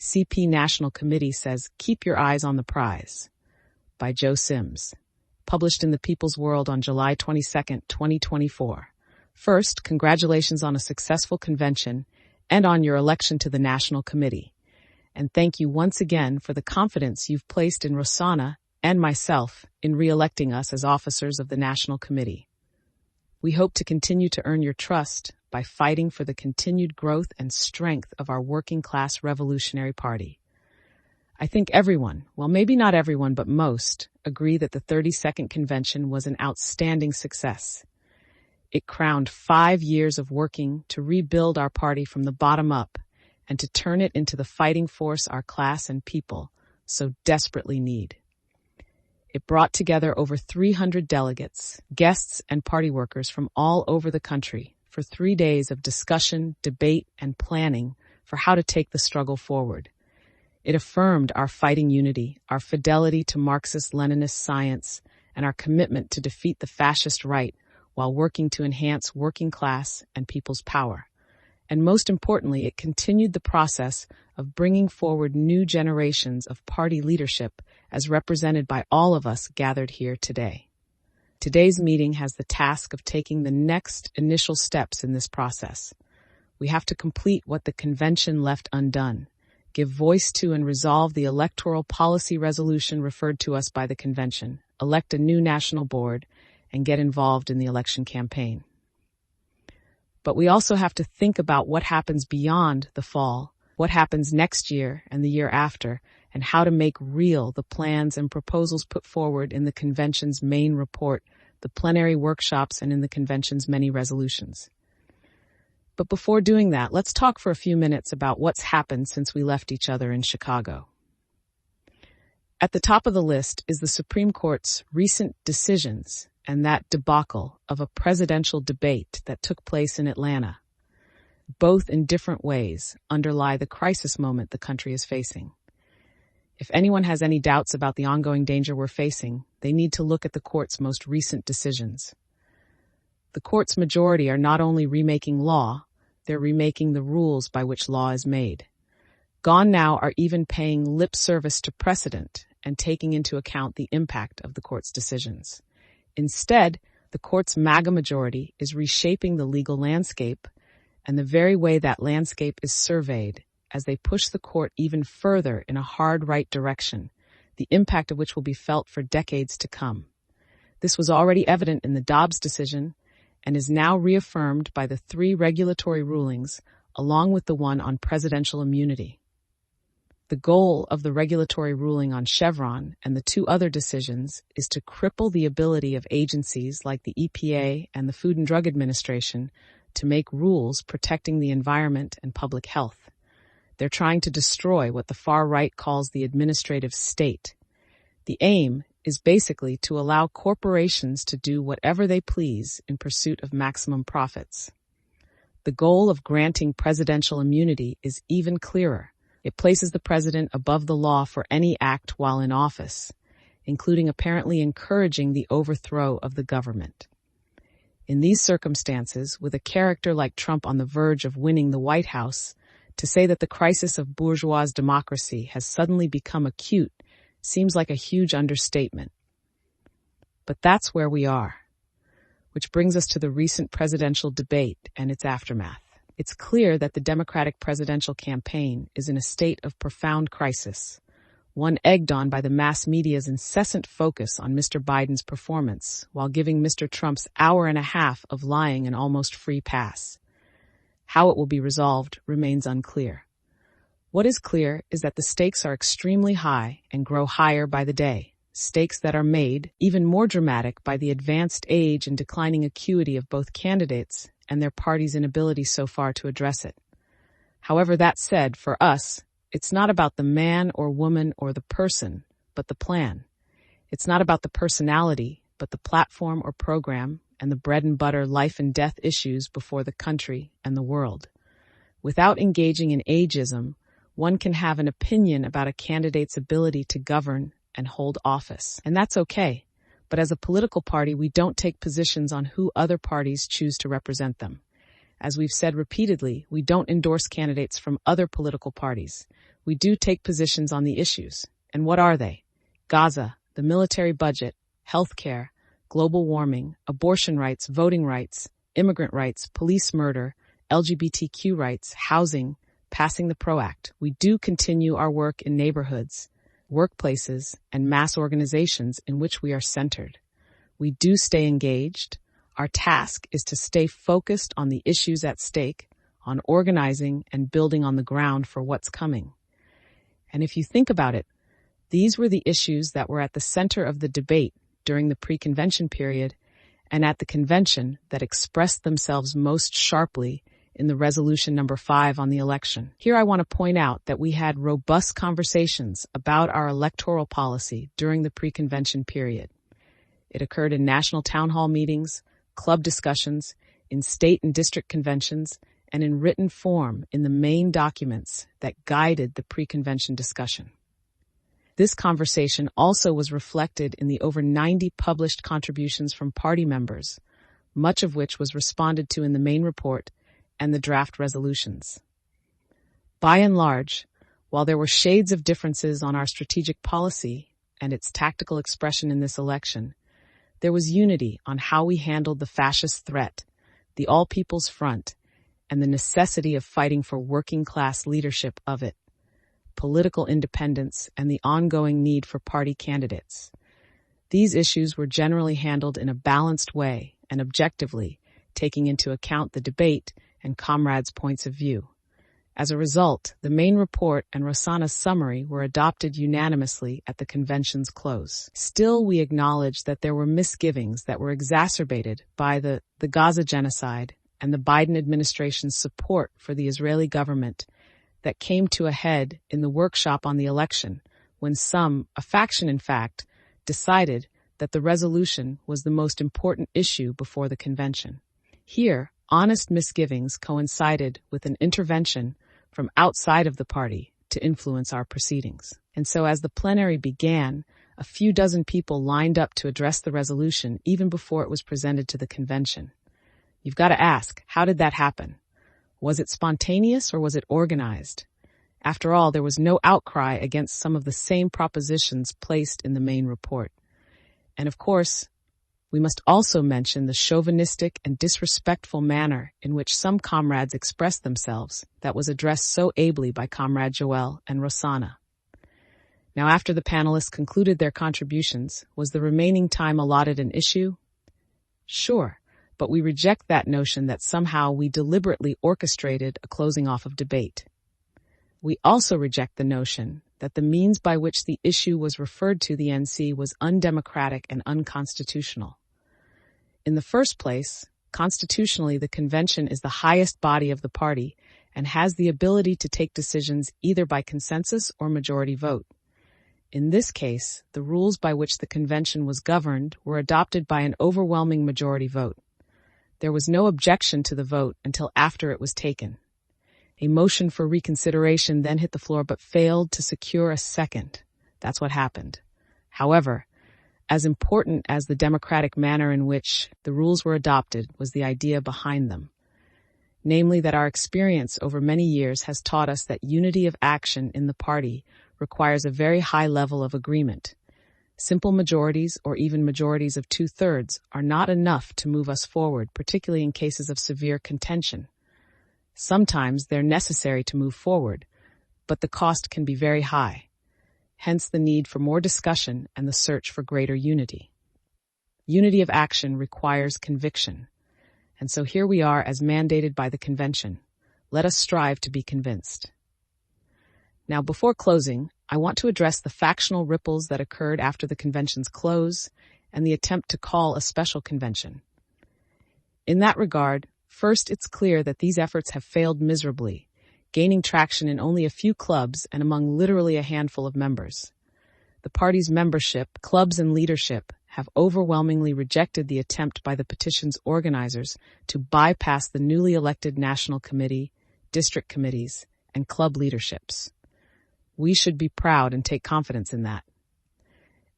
CPUSA National Committee says, "Keep your eyes on the prize," by Joe Sims, published in the People's World on July 22, 2024. First, congratulations on a successful convention and on your election to the National Committee. And thank you once again for the confidence you've placed in Rosanna and myself in re-electing us as officers of the National Committee. We hope to continue to earn your trust by fighting for the continued growth and strength of our working-class revolutionary party. I think everyone, well, maybe not everyone, but most, agree that the 32nd convention was an outstanding success. It crowned 5 years of working to rebuild our party from the bottom up and to turn it into the fighting force our class and people so desperately need. It brought together over 300 delegates, guests, and party workers from all over the country for 3 days of discussion, debate, and planning for how to take the struggle forward. It affirmed our fighting unity, our fidelity to Marxist-Leninist science, and our commitment to defeat the fascist right while working to enhance working class and people's power. And most importantly, it continued the process of bringing forward new generations of party leadership as represented by all of us gathered here today. Today's meeting has the task of taking the next initial steps in this process. We have to complete what the convention left undone, give voice to and resolve the electoral policy resolution referred to us by the convention, elect a new national board, and get involved in the election campaign. But we also have to think about what happens beyond the fall, what happens next year and the year after, and how to make real the plans and proposals put forward in the convention's main report, the plenary workshops, and in the convention's many resolutions. But before doing that, let's talk for a few minutes about what's happened since we left each other in Chicago. At the top of the list is the Supreme Court's recent decisions and that debacle of a presidential debate that took place in Atlanta. Both in different ways underlie the crisis moment the country is facing. If anyone has any doubts about the ongoing danger we're facing, they need to look at the court's most recent decisions. The court's majority are not only remaking law, they're remaking the rules by which law is made. Gone now are even paying lip service to precedent and taking into account the impact of the court's decisions. Instead, the court's MAGA majority is reshaping the legal landscape and the very way that landscape is surveyed as they push the court even further in a hard right direction, the impact of which will be felt for decades to come. This was already evident in the Dobbs decision and is now reaffirmed by the 3 regulatory rulings, along with the one on presidential immunity. The goal of the regulatory ruling on Chevron and the 2 other decisions is to cripple the ability of agencies like the EPA and the Food and Drug Administration to make rules protecting the environment and public health. They're trying to destroy what the far right calls the administrative state. The aim is basically to allow corporations to do whatever they please in pursuit of maximum profits. The goal of granting presidential immunity is even clearer. It places the president above the law for any act while in office, including apparently encouraging the overthrow of the government. In these circumstances, with a character like Trump on the verge of winning the White House, to say that the crisis of bourgeois democracy has suddenly become acute seems like a huge understatement. But that's where we are, which brings us to the recent presidential debate and its aftermath. It's clear that the Democratic presidential campaign is in a state of profound crisis, one egged on by the mass media's incessant focus on Mr. Biden's performance while giving Mr. Trump's hour and a half of lying an almost free pass. How it will be resolved remains unclear. What is clear is that the stakes are extremely high and grow higher by the day, stakes that are made even more dramatic by the advanced age and declining acuity of both candidates and their party's inability so far to address it. However, that said, for us, it's not about the man or woman or the person, but the plan. It's not about the personality, but the platform or program and the bread and butter life and death issues before the country and the world. Without engaging in ageism, one can have an opinion about a candidate's ability to govern and hold office, and that's okay. But as a political party, we don't take positions on who other parties choose to represent them. As we've said repeatedly, we don't endorse candidates from other political parties. we do take positions on the issues. And what are they? Gaza, the military budget, healthcare, global warming, abortion rights, voting rights, immigrant rights, police murder, LGBTQ rights, housing, passing the PRO Act. We do continue our work in neighborhoods, workplaces, and mass organizations in which we are centered. We do stay engaged. Our task is to stay focused on the issues at stake, on organizing and building on the ground for what's coming. And if you think about it, these were the issues that were at the center of the debate during the pre-convention period and at the convention that expressed themselves most sharply in the resolution number 5 on the election. Here I want to point out that we had robust conversations about our electoral policy during the pre-convention period. It occurred in national town hall meetings, club discussions, in state and district conventions, and in written form in the main documents that guided the pre-convention discussion. This conversation also was reflected in the over 90 published contributions from party members, much of which was responded to in the main report and the draft resolutions. By and large, while there were shades of differences on our strategic policy and its tactical expression in this election, there was unity on how we handled the fascist threat, the All-People's Front, and the necessity of fighting for working-class leadership of it, political independence, and the ongoing need for party candidates. These issues were generally handled in a balanced way and objectively, taking into account the debate and comrades' points of view. As a result, the main report and Rosanna's summary were adopted unanimously at the convention's close. Still, we acknowledge that there were misgivings that were exacerbated by the Gaza genocide and the Biden administration's support for the Israeli government that came to a head in the workshop on the election when some, a faction in fact, decided that the resolution was the most important issue before the convention. Here, honest misgivings coincided with an intervention from outside of the party to influence our proceedings. And so as the plenary began, a few dozen people lined up to address the resolution even before it was presented to the convention. You've got to ask, how did that happen? Was it spontaneous or was it organized? After all, there was no outcry against some of the same propositions placed in the main report. And of course, we must also mention the chauvinistic and disrespectful manner in which some comrades expressed themselves that was addressed so ably by Comrade Joel and Rosanna. Now, after the panelists concluded their contributions, was the remaining time allotted an issue? Sure, but we reject that notion that somehow we deliberately orchestrated a closing off of debate. We also reject the notion that the means by which the issue was referred to the NC was undemocratic and unconstitutional. In the first place, constitutionally, the convention is the highest body of the party and has the ability to take decisions either by consensus or majority vote. In this case, the rules by which the convention was governed were adopted by an overwhelming majority vote. There was no objection to the vote until after it was taken. A motion for reconsideration then hit the floor but failed to secure a second. That's what happened. However, as important as the democratic manner in which the rules were adopted was the idea behind them. Namely, that our experience over many years has taught us that unity of action in the party requires a very high level of agreement. Simple majorities or even majorities of 2/3 are not enough to move us forward, particularly in cases of severe contention. Sometimes they're necessary to move forward, but the cost can be very high. Hence the need for more discussion and the search for greater unity. Unity of action requires conviction. And so here we are as mandated by the convention. Let us strive to be convinced. Now, before closing, I want to address the factional ripples that occurred after the convention's close and the attempt to call a special convention. In that regard, first, it's clear that these efforts have failed miserably, gaining traction in only a few clubs and among literally a handful of members. The party's membership, clubs, and leadership have overwhelmingly rejected the attempt by the petition's organizers to bypass the newly elected National Committee, district committees, and club leaderships. We should be proud and take confidence in that.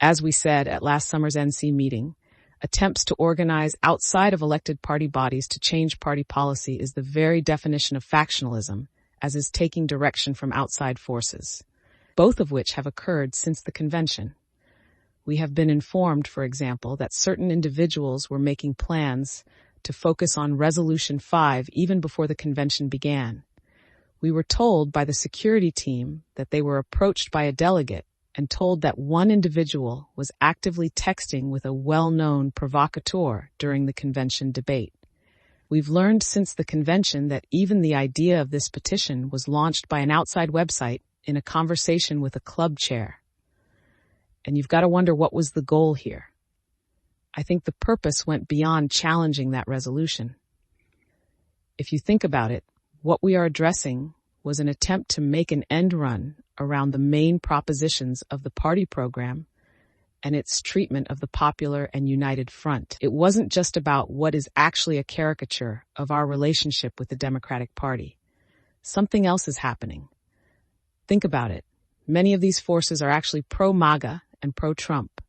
As we said at last summer's NC meeting, attempts to organize outside of elected party bodies to change party policy is the very definition of factionalism, as is taking direction from outside forces, both of which have occurred since the convention. We have been informed, for example, that certain individuals were making plans to focus on Resolution 5 even before the convention began. We were told by the security team that they were approached by a delegate and told that one individual was actively texting with a well-known provocateur during the convention debate. We've learned since the convention that even the idea of this petition was launched by an outside website in a conversation with a club chair. And you've got to wonder, what was the goal here? I think the purpose went beyond challenging that resolution. If you think about it, what we are addressing was an attempt to make an end run around the main propositions of the party program and its treatment of the Popular and United Front. It wasn't just about what is actually a caricature of our relationship with the Democratic Party. Something else is happening. Think about it. Many of these forces are actually pro-MAGA and pro-Trump.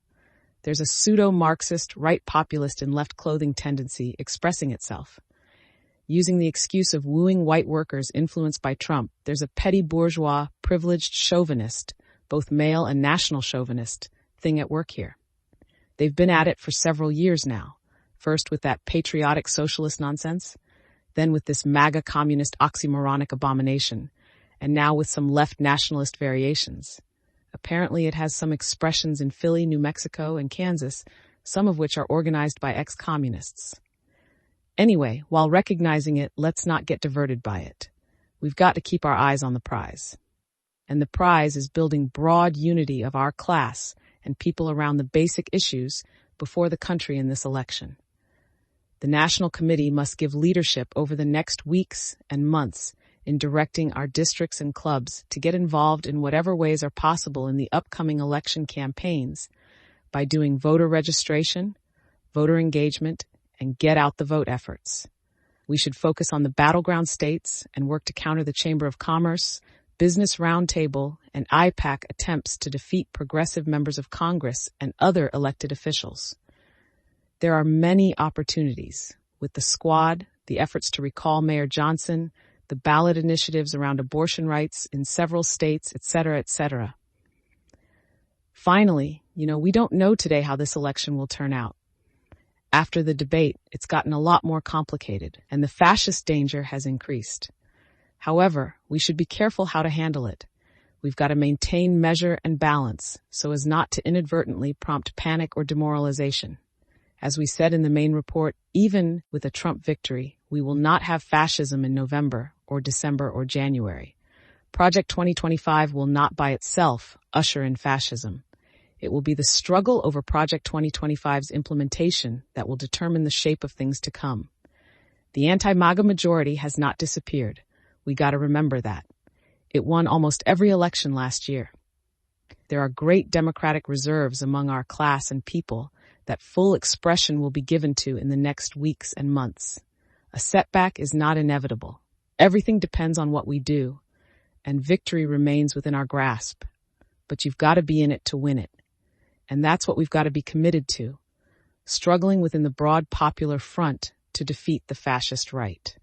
There's a pseudo-Marxist, right populist and left clothing tendency expressing itself. Using the excuse of wooing white workers influenced by Trump, there's a petty bourgeois, privileged chauvinist, both male and national chauvinist, thing at work here. They've been at it for several years now, first with that patriotic socialist nonsense, then with this MAGA communist oxymoronic abomination, and now with some left nationalist variations. Apparently it has some expressions in Philly, New Mexico, and Kansas, some of which are organized by ex-communists. Anyway, while recognizing it, let's not get diverted by it. We've got to keep our eyes on the prize. And the prize is building broad unity of our class and people around the basic issues before the country in this election. The National Committee must give leadership over the next weeks and months in directing our districts and clubs to get involved in whatever ways are possible in the upcoming election campaigns by doing voter registration, voter engagement, and get out the vote efforts. We should focus on the battleground states and work to counter the Chamber of Commerce, Business Roundtable, and IPAC attempts to defeat progressive members of Congress and other elected officials. There are many opportunities with the squad, the efforts to recall Mayor Johnson, the ballot initiatives around abortion rights in several states, etc., etc. Finally, we don't know today how this election will turn out. After the debate, it's gotten a lot more complicated, and the fascist danger has increased. However, we should be careful how to handle it. We've got to maintain measure and balance so as not to inadvertently prompt panic or demoralization. As we said in the main report, even with a Trump victory, we will not have fascism in November or December or January. Project 2025 will not by itself usher in fascism. It will be the struggle over Project 2025's implementation that will determine the shape of things to come. The anti-MAGA majority has not disappeared. We got to remember that. It won almost every election last year. There are great democratic reserves among our class and people that full expression will be given to in the next weeks and months. A setback is not inevitable. Everything depends on what we do, and victory remains within our grasp. But you've got to be in it to win it. And that's what we've got to be committed to, struggling within the broad popular front to defeat the fascist right.